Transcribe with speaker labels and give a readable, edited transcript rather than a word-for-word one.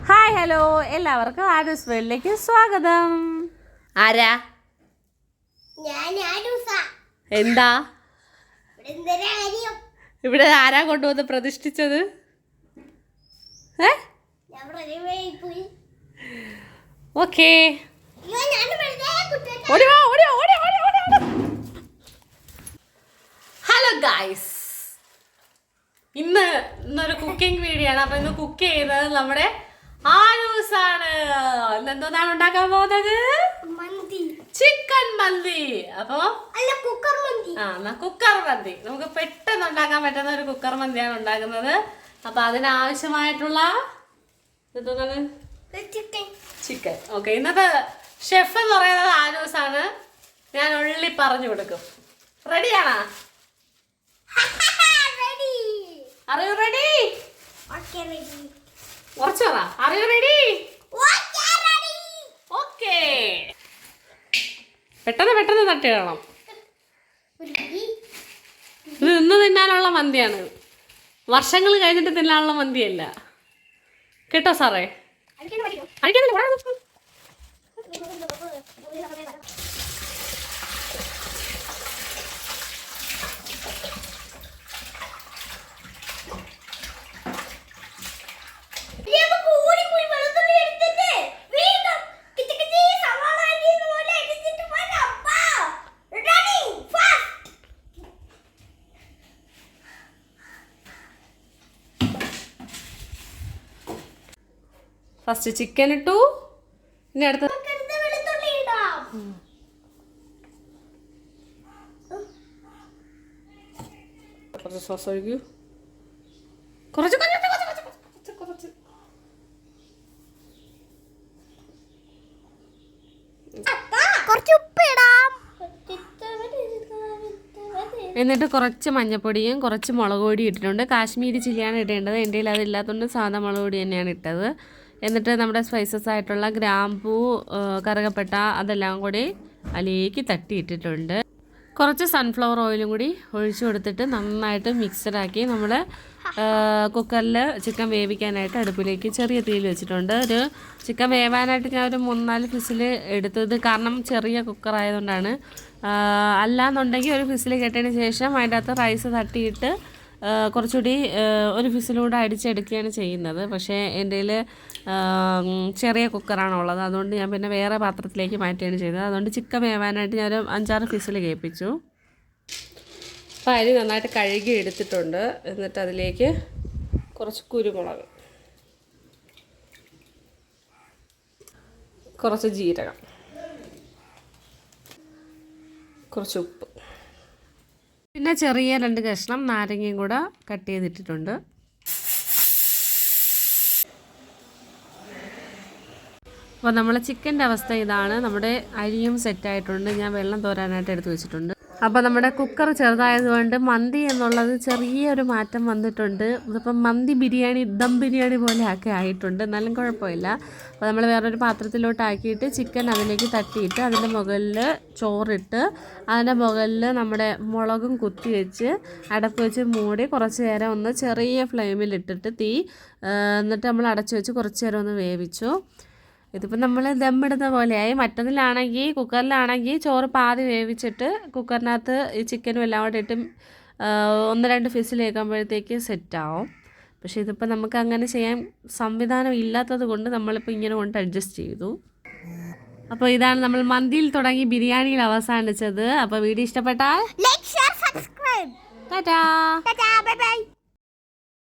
Speaker 1: Hi hello എല്ലാവർക്കും ആരൂസ് വേൾഡിലേക്ക് സ്വാഗതം. ആരാ എന്താ ഇവിടെ ആരാ കൊണ്ടുവന്ന് പ്രതിഷ്ഠിച്ചത്? ഓക്കേ ഹലോ ഗായ്സ്, ഇന്നൊരു കുക്കിംഗ് വീഡിയോ ആണ്. അപ്പൊ ഇന്ന് കുക്ക് ചെയ്യുന്നത് നമ്മുടെ ആരൂസാണ്. ഇന്നെന്താണ് ഉണ്ടാക്കാൻ പോകുന്നത്? ചിക്കൻ മന്തി. അപ്പൊ കുക്കർ മന്തി നമുക്ക് പെട്ടെന്ന് ഉണ്ടാക്കാൻ പറ്റുന്ന ഒരു കുക്കർ മന്തിയാണ് ഉണ്ടാക്കുന്നത്. അപ്പൊ അതിനാവശ്യമായിട്ടുള്ള ചിക്കൻ. ഓക്കെ, ഇന്നത്തെ ഷെഫ് എന്ന് പറയുന്നത് ആരൂസാണ്. ഞാൻ ഉള്ളി പറഞ്ഞു കൊടുക്കും. റെഡിയാണോ? Are you ready?
Speaker 2: Okay, ready.
Speaker 1: What's your? Are you ready?
Speaker 2: Okay, ready.
Speaker 1: Okay. പെട്ടെന്ന് തട്ടി വേണം. ഇത് ഇന്ന് തിന്നാനുള്ള മന്തിയാണ്, വർഷങ്ങൾ കഴിഞ്ഞിട്ട് തിന്നാനുള്ള മന്തിയല്ല കേട്ടോ സാറേ. ഫസ്റ്റ് ചിക്കൻ ഇട്ടു, ഇനി അടുത്ത് കുറച്ച് സോസ് ഒഴിക്കൂ. കുറച്ച് എന്നിട്ട് കുറച്ച് മഞ്ഞപ്പൊടിയും കുറച്ച് മുളക് പൊടി ഇട്ടിട്ടുണ്ട്. കാശ്മീരി ചില്ലിയാണ് ഇടേണ്ടത്. എൻ്റെ കയ്യിൽ അതില്ലാത്തതുകൊണ്ട് സാധാ മുളക് പൊടി തന്നെയാണ് ഇട്ടത്. എന്നിട്ട് നമ്മുടെ സ്പൈസസ് ആയിട്ടുള്ള ഗ്രാമ്പൂ, കറുകപ്പട്ട അതെല്ലാം കൂടി അതിലേക്ക് തട്ടിയിട്ടിട്ടുണ്ട്. കുറച്ച് സൺഫ്ലവർ ഓയിലും കൂടി ഒഴിച്ചു കൊടുത്തിട്ട് നന്നായിട്ട് മിക്സഡാക്കി നമ്മൾ കുക്കറിൽ ചിക്കൻ വേവിക്കാനായിട്ട് അടുപ്പിലേക്ക് ചെറിയ തീയിൽ വെച്ചിട്ടുണ്ട്. ഒരു ചിക്കൻ വേവാനായിട്ട് ഞാൻ ഒരു 3-4 ഫിസിൽ എടുത്തത്, കാരണം ചെറിയ കുക്കർ ആയതുകൊണ്ടാണ്. അല്ലാന്നുണ്ടെങ്കിൽ ഒരു ഫിസിൽ കേട്ടതിന് ശേഷം അതിൻ്റെ അകത്ത് റൈസ് തട്ടിയിട്ട് കുറച്ചുകൂടി ഒരു ഫിസിലൂടെ അടിച്ചെടുക്കുകയാണ് ചെയ്യുന്നത്. പക്ഷേ എൻ്റെ കയ്യിൽ ചെറിയ കുക്കറാണുള്ളത്, അതുകൊണ്ട് ഞാൻ പിന്നെ വേറെ പാത്രത്തിലേക്ക് മാറ്റുകയാണ് ചെയ്തത്. അതുകൊണ്ട് ചിക്കൻ വേവാനായിട്ട് ഞാനൊരു 5-6 ഫിസിൽ കേൾപ്പിച്ചു. അപ്പോൾ അരി നന്നായിട്ട് കഴുകി എടുത്തിട്ടുണ്ട്. എന്നിട്ട് അതിലേക്ക് കുറച്ച് കുരുമുളക്, കുറച്ച് ജീരകം, കുറച്ച് ഉപ്പ്, പിന്നെ ചെറിയ 2 കഷ്ണം നാരങ്ങയും കൂടെ കട്ട് ചെയ്തിട്ടിട്ടുണ്ട്. അപ്പോൾ നമ്മളെ ചിക്കൻ്റെ അവസ്ഥ ഇതാണ്. നമ്മുടെ അരിയും സെറ്റായിട്ടുണ്ട്. ഞാൻ വെള്ളം തോരാനായിട്ട് എടുത്ത് വെച്ചിട്ടുണ്ട്. അപ്പോൾ നമ്മുടെ കുക്കർ ചെറുതായതുകൊണ്ട് മന്തി എന്നുള്ളത് ചെറിയൊരു മാറ്റം വന്നിട്ടുണ്ട്. ഇതിപ്പം മന്തി ബിരിയാണി, ദം ബിരിയാണി പോലെ ഒക്കെ ആയിട്ടുണ്ട്. എന്നാലും കുഴപ്പമില്ല. അപ്പോൾ നമ്മൾ വേറൊരു പാത്രത്തിലോട്ട് ആക്കിയിട്ട് ചിക്കൻ അതിലേക്ക് തട്ടിയിട്ട് അതിൻ്റെ മുകളിൽ ചോറിട്ട് അതിൻ്റെ മുകളിൽ നമ്മുടെ മുളകും കുത്തി വെച്ച് അടപ്പ് വെച്ച് മൂടി കുറച്ച് നേരം ഒന്ന് ചെറിയ ഫ്ലെയിമിലിട്ടിട്ട് എന്നിട്ട് നമ്മൾ അടച്ചു വെച്ച് കുറച്ച് നേരം ഒന്ന് വേവിച്ചു. ഇതിപ്പോൾ നമ്മൾ ദമ്മിടുന്ന പോലെയായി. മറ്റൊന്നിലാണെങ്കിൽ കുക്കറിലാണെങ്കിൽ ചോറ് പാതി വേവിച്ചിട്ട് കുക്കറിനകത്ത് ഈ ചിക്കനും എല്ലാം കൂടെ ഇട്ട് 1-2 ഫിസിൽ കേൾക്കുമ്പോഴത്തേക്ക് സെറ്റാവും. പക്ഷേ ഇതിപ്പോൾ നമുക്ക് അങ്ങനെ ചെയ്യാൻ സംവിധാനം ഇല്ലാത്തത് കൊണ്ട് നമ്മളിപ്പോൾ ഇങ്ങനെ കൊണ്ട് അഡ്ജസ്റ്റ് ചെയ്തു. അപ്പോൾ ഇതാണ് നമ്മൾ മന്തിയിൽ തുടങ്ങി ബിരിയാണിയിൽ അവസാനിച്ചത്. അപ്പോൾ വീഡിയോ ഇഷ്ടപ്പെട്ടാൽ ലൈക്ക്, ഷെയർ, സബ്സ്ക്രൈബ്. ടാറ്റാ.